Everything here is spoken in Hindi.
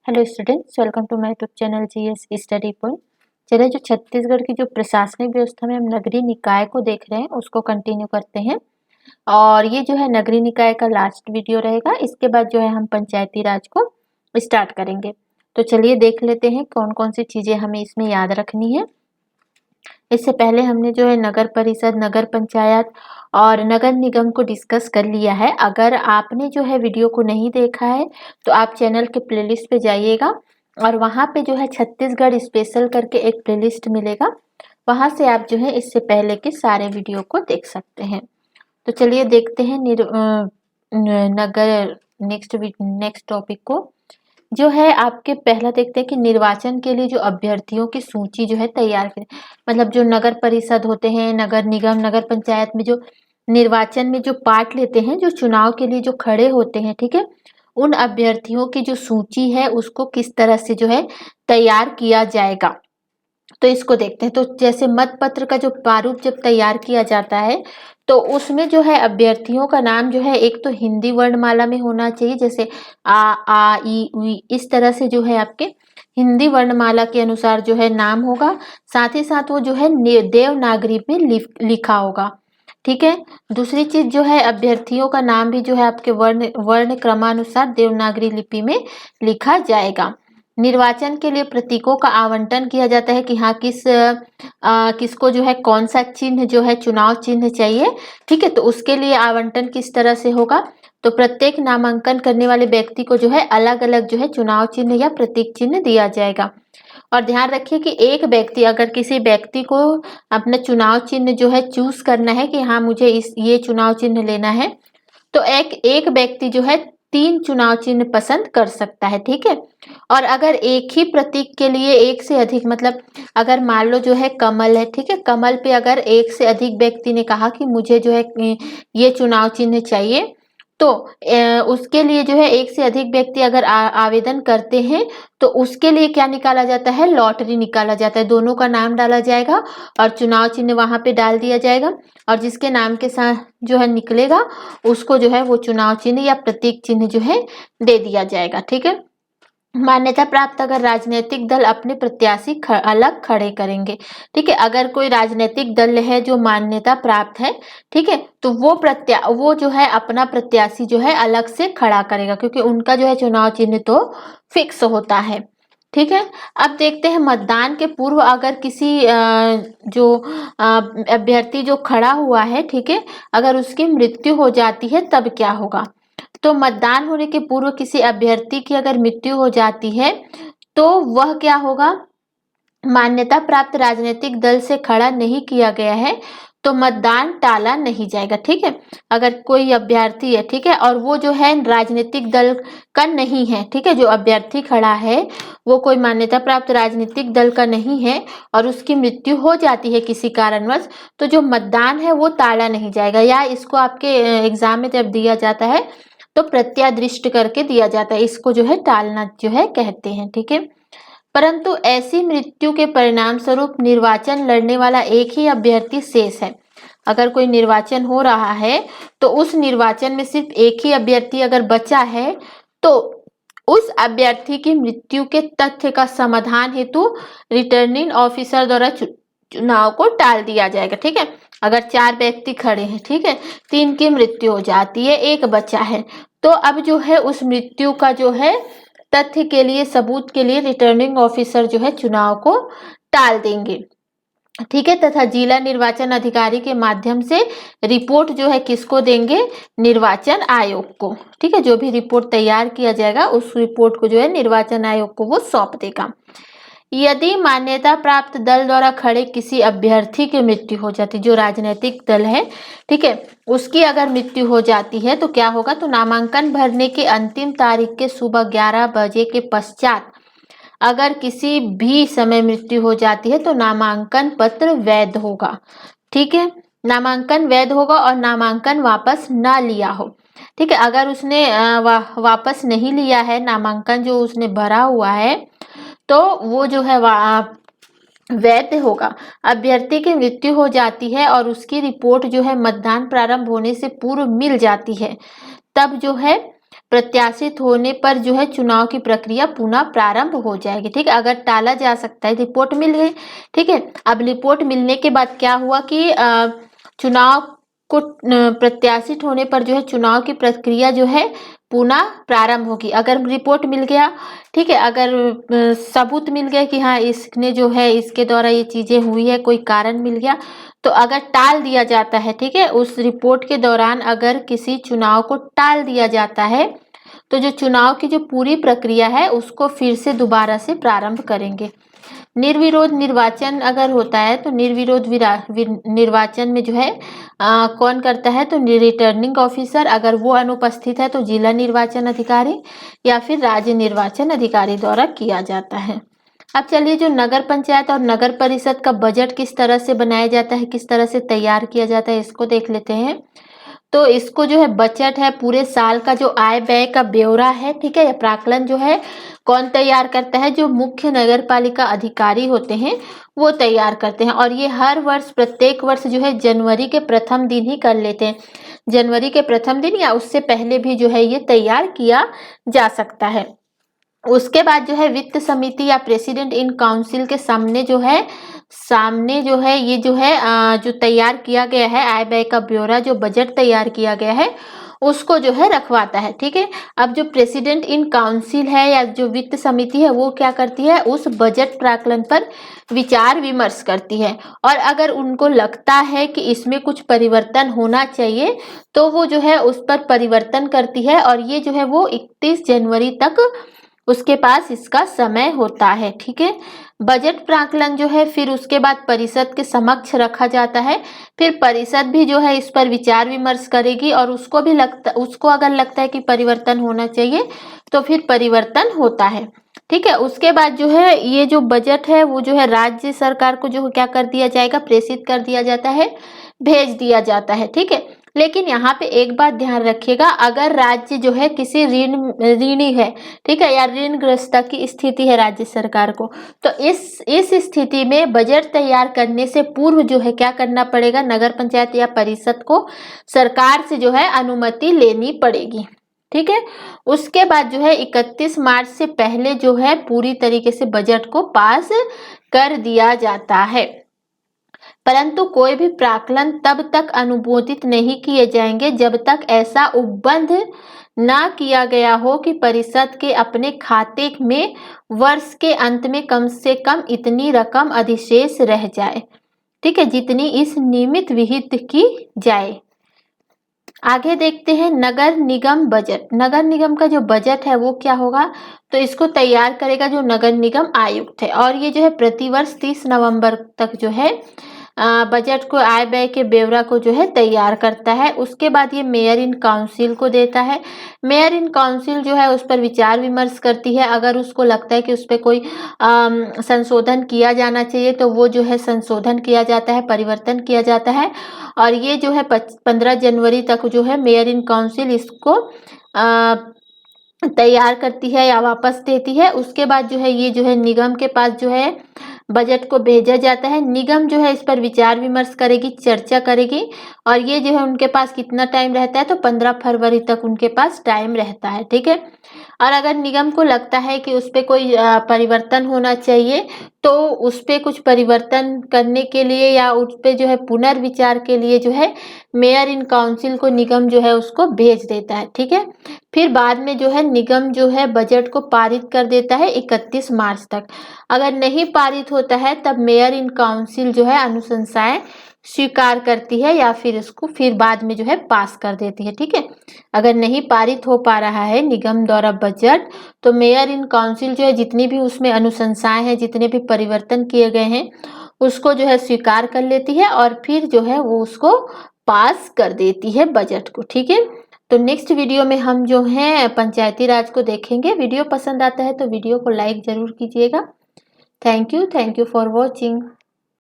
Hello students, welcome to my YouTube channel GS study point. चलिए, जो छत्तीसगढ़ की जो प्रशासनिक व्यवस्था में हम नगरीय निकाय को देख रहे हैं उसको कंटिन्यू करते हैं। और ये जो है नगरीय निकाय का लास्ट वीडियो रहेगा। इसके बाद जो है हम पंचायती राज को स्टार्ट करेंगे। तो चलिए देख लेते हैं कौन कौन सी चीज़ें हमें इसमें याद रखनी है। इससे पहले हमने जो है नगर परिषद, नगर पंचायत और नगर निगम को डिस्कस कर लिया है। अगर आपने जो है वीडियो को नहीं देखा है तो आप चैनल के प्लेलिस्ट पे जाइएगा और वहाँ पे जो है छत्तीसगढ़ स्पेशल करके एक प्लेलिस्ट मिलेगा। वहाँ से आप जो है इससे पहले के सारे वीडियो को देख सकते हैं। तो चलिए देखते हैं नगर नेक्स्ट टॉपिक को। जो है आपके पहला देखते हैं कि निर्वाचन के लिए जो अभ्यर्थियों की सूची जो है तैयार करें। मतलब जो नगर परिषद होते हैं, नगर निगम, नगर पंचायत में जो निर्वाचन में जो पार्ट लेते हैं, जो चुनाव के लिए जो खड़े होते हैं, ठीक है, उन अभ्यर्थियों की जो सूची है उसको किस तरह से जो है तैयार किया जाएगा, तो इसको देखते हैं। तो जैसे मत पत्र का जो प्रारूप जब तैयार किया जाता है तो उसमें जो है अभ्यर्थियों का नाम जो है एक तो हिंदी वर्णमाला में होना चाहिए, जैसे आ ई उ, इस तरह से जो है आपके हिंदी वर्णमाला के अनुसार जो है नाम होगा। साथ ही साथ वो जो है देवनागरी में लिखा होगा, ठीक है। दूसरी चीज जो है अभ्यर्थियों का नाम भी जो है आपके वर्ण वर्ण क्रमानुसार देवनागरी लिपि में लिखा जाएगा। निर्वाचन के लिए प्रतीकों का आवंटन किया जाता है कि हाँ किसको जो है कौन सा चिन्ह जो है चुनाव चिन्ह चाहिए, ठीक है। तो उसके लिए आवंटन किस तरह से होगा, तो प्रत्येक नामांकन करने वाले व्यक्ति को जो है अलग अलग जो है चुनाव चिन्ह या प्रतीक चिन्ह दिया जाएगा। और ध्यान रखिए कि एक व्यक्ति, अगर किसी व्यक्ति को अपना चुनाव चिन्ह जो है चूज करना है कि हाँ मुझे ये चुनाव चिन्ह लेना है, तो एक एक व्यक्ति जो है 3 चुनाव चिन्ह पसंद कर सकता है, ठीक है। और अगर एक ही प्रतीक के लिए एक से अधिक, मतलब अगर मान लो जो है कमल है, ठीक है, कमल पे अगर एक से अधिक व्यक्ति ने कहा कि मुझे जो है ये चुनाव चिन्ह चाहिए, तो उसके लिए जो है एक से अधिक व्यक्ति अगर आवेदन करते हैं तो उसके लिए क्या निकाला जाता है, लॉटरी निकाला जाता है। दोनों का नाम डाला जाएगा और चुनाव चिन्ह वहां पे डाल दिया जाएगा और जिसके नाम के साथ जो है निकलेगा उसको जो है वो चुनाव चिन्ह या प्रतीक चिन्ह जो है दे दिया जाएगा, ठीक है। मान्यता प्राप्त अगर राजनीतिक दल अपने प्रत्याशी अलग खड़े करेंगे, ठीक है। अगर कोई राजनीतिक दल है जो मान्यता प्राप्त है, ठीक है, तो वो जो है अपना प्रत्याशी जो है अलग से खड़ा करेगा, क्योंकि उनका जो है चुनाव चिन्ह तो फिक्स होता है, ठीक है। अब देखते हैं मतदान के पूर्व अगर किसी जो अभ्यर्थी जो खड़ा हुआ है, ठीक है, अगर उसकी मृत्यु हो जाती है तब क्या होगा। तो मतदान होने के पूर्व किसी अभ्यर्थी की अगर मृत्यु हो जाती है तो वह क्या होगा, मान्यता प्राप्त राजनीतिक दल से खड़ा नहीं किया गया है तो मतदान टाला नहीं जाएगा, ठीक है। अगर कोई अभ्यर्थी है, ठीक है, और वो जो है राजनीतिक दल का नहीं है, ठीक है, जो अभ्यर्थी खड़ा है वो कोई मान्यता प्राप्त राजनीतिक दल का नहीं है और उसकी मृत्यु हो जाती है किसी कारणवश, तो जो मतदान है वो टाला नहीं जाएगा। या इसको आपके एग्जाम में जब दिया जाता है तो प्रत्यादृष्ट करके दिया जाता है, इसको जो है टालना जो है कहते हैं, ठीक है। परंतु ऐसी मृत्यु के परिणाम स्वरूप निर्वाचन लड़ने वाला एक ही अभ्यर्थी शेष है। अगर कोई निर्वाचन हो रहा है तो उस निर्वाचन में सिर्फ एक ही अभ्यर्थी अगर बचा है तो उस अभ्यर्थी की मृत्यु के तथ्य का समाधान हेतु रिटर्निंग ऑफिसर द्वारा चुनाव को टाल दिया जाएगा, ठीक है। अगर 4 व्यक्ति खड़े हैं, ठीक है, 3 की मृत्यु हो जाती है, एक बचा है, तो अब जो है उस मृत्यु का जो है तथ्य के लिए, सबूत के लिए रिटर्निंग ऑफिसर जो है चुनाव को टाल देंगे, ठीक है। तथा जिला निर्वाचन अधिकारी के माध्यम से रिपोर्ट जो है किसको देंगे, निर्वाचन आयोग को, ठीक है। जो भी रिपोर्ट तैयार किया जाएगा उस रिपोर्ट को जो है निर्वाचन आयोग को वो सौंप देगा। यदि मान्यता प्राप्त दल द्वारा खड़े किसी अभ्यर्थी की मृत्यु हो जाती, जो राजनीतिक दल है, ठीक है, उसकी अगर मृत्यु हो जाती है तो क्या होगा, तो नामांकन भरने की अंतिम तारीख के सुबह 11 बजे के पश्चात अगर किसी भी समय मृत्यु हो जाती है तो नामांकन पत्र वैध होगा, ठीक है। नामांकन वैध होगा और नामांकन वापस ना लिया हो, ठीक है। अगर उसने वापस नहीं लिया है नामांकन जो उसने भरा हुआ है तो वो जो है वैध होगा। अभ्यर्थी की मृत्यु हो जाती है और उसकी रिपोर्ट जो है मतदान प्रारंभ होने से पूर्व मिल जाती है, तब जो है प्रत्याशित होने पर जो है चुनाव की प्रक्रिया पुनः प्रारंभ हो जाएगी। ठीक है, अगर टाला जा सकता है, रिपोर्ट मिल गई। ठीक है, अब रिपोर्ट मिलने के बाद क्या हुआ कि चुनाव को प्रत्याशित होने पर जो है चुनाव की प्रक्रिया जो है पुनः प्रारंभ होगी। अगर रिपोर्ट मिल गया, ठीक है, अगर सबूत मिल गया कि हाँ इसने जो है इसके द्वारा ये चीजें हुई है, कोई कारण मिल गया, तो अगर टाल दिया जाता है, ठीक है, उस रिपोर्ट के दौरान अगर किसी चुनाव को टाल दिया जाता है तो जो चुनाव की जो पूरी प्रक्रिया है उसको फिर से दोबारा से प्रारंभ करेंगे। निर्विरोध निर्वाचन अगर होता है तो निर्विरोध निर्वाचन में जो है कौन करता है, तो रिटर्निंग ऑफिसर, अगर वो अनुपस्थित है तो जिला निर्वाचन अधिकारी या फिर राज्य निर्वाचन अधिकारी द्वारा किया जाता है। अब चलिए जो नगर पंचायत और नगर परिषद का बजट किस तरह से बनाया जाता है, किस तरह से तैयार किया जाता है, इसको देख लेते हैं। तो इसको जो है बजट है, पूरे साल का जो आय व्यय का ब्यौरा है, ठीक है, या प्राकलन जो है कौन तैयार करता है, जो मुख्य नगर पालिका अधिकारी होते हैं वो तैयार करते हैं। और ये हर वर्ष, प्रत्येक वर्ष जो है जनवरी के प्रथम दिन ही कर लेते हैं। जनवरी के प्रथम दिन या उससे पहले भी जो है ये तैयार किया जा सकता है। उसके बाद जो है वित्त समिति या प्रेसिडेंट इन काउंसिल के सामने जो है ये जो है जो तैयार किया गया है आय व्यय का ब्यौरा, जो बजट तैयार किया गया है उसको जो है रखवाता है। ठीक है, अब जो प्रेसिडेंट इन काउंसिल है या जो वित्त समिति है वो क्या करती है, उस बजट प्राकलन पर विचार विमर्श करती है। और अगर उनको लगता है कि इसमें कुछ परिवर्तन होना चाहिए तो वो जो है उस पर परिवर्तन करती है। और ये जो है वो 31 जनवरी तक उसके पास इसका समय होता है। ठीक है, बजट प्राकलन जो है फिर उसके बाद परिषद के समक्ष रखा जाता है। फिर परिषद भी जो है इस पर विचार विमर्श करेगी और उसको अगर लगता है कि परिवर्तन होना चाहिए तो फिर परिवर्तन होता है। ठीक है, उसके बाद जो है ये जो बजट है वो जो है राज्य सरकार को जो क्या कर दिया जाएगा, प्रेषित कर दिया जाता है, भेज दिया जाता है। ठीक है, लेकिन यहाँ पे एक बात ध्यान रखिएगा, अगर राज्य जो है किसी ऋणी है, ठीक है, या ऋणग्रस्तता की स्थिति है राज्य सरकार को, तो इस स्थिति में बजट तैयार करने से पूर्व जो है क्या करना पड़ेगा, नगर पंचायत या परिषद को सरकार से जो है अनुमति लेनी पड़ेगी। ठीक है, उसके बाद जो है 31 मार्च से पहले जो है पूरी तरीके से बजट को पास कर दिया जाता है। परंतु कोई भी प्राकलन तब तक अनुमोदित नहीं किए जाएंगे जब तक ऐसा उपबंध ना किया गया हो कि परिषद के अपने खाते में वर्ष के अंत में कम से कम इतनी रकम अधिशेष रह जाए, ठीक है, जितनी इस नियमित विहित की जाए। आगे देखते हैं नगर निगम बजट। नगर निगम का जो बजट है वो क्या होगा, तो इसको तैयार करेगा जो नगर निगम आयुक्त है। और ये जो है प्रतिवर्ष 30 नवंबर तक जो है बजट को, आय व्यय के ब्यौरा को जो है तैयार करता है। उसके बाद ये मेयर इन काउंसिल को देता है। मेयर इन काउंसिल जो है उस पर विचार विमर्श करती है। अगर उसको लगता है कि उस पर कोई संशोधन किया जाना चाहिए तो वो जो है संशोधन किया जाता है, परिवर्तन किया जाता है। और ये जो है 15 जनवरी तक जो है मेयर इन काउंसिल इसको तैयार करती है या वापस देती है। उसके बाद जो है ये जो है निगम के पास जो है बजट को भेजा जाता है। निगम जो है इस पर विचार विमर्श करेगी, चर्चा करेगी। और ये जो है उनके पास कितना टाइम रहता है, तो 15 फरवरी तक उनके पास टाइम रहता है। ठीक है, और अगर निगम को लगता है कि उस पर कोई परिवर्तन होना चाहिए तो उस पर कुछ परिवर्तन करने के लिए या उस पर जो है पुनर्विचार के लिए जो है मेयर इन काउंसिल को निगम जो है उसको भेज देता है। ठीक है, फिर बाद में जो है निगम जो है बजट को पारित कर देता है 31 मार्च तक। अगर नहीं पारित होता है तब मेयर इन काउंसिल जो है अनुशंसाएं स्वीकार करती है या फिर इसको फिर बाद में जो है पास कर देती है। ठीक है, अगर नहीं पारित हो पा रहा है निगम द्वारा बजट तो मेयर इन काउंसिल जो है जितनी भी उसमें अनुशंसाएं हैं, जितने भी परिवर्तन किए गए हैं उसको जो है स्वीकार कर लेती है और फिर जो है वो उसको पास कर देती है बजट को। ठीक है, तो नेक्स्ट वीडियो में हम जो है पंचायती राज को देखेंगे। वीडियो पसंद आता है तो वीडियो को लाइक जरूर कीजिएगा। Thank you for watching.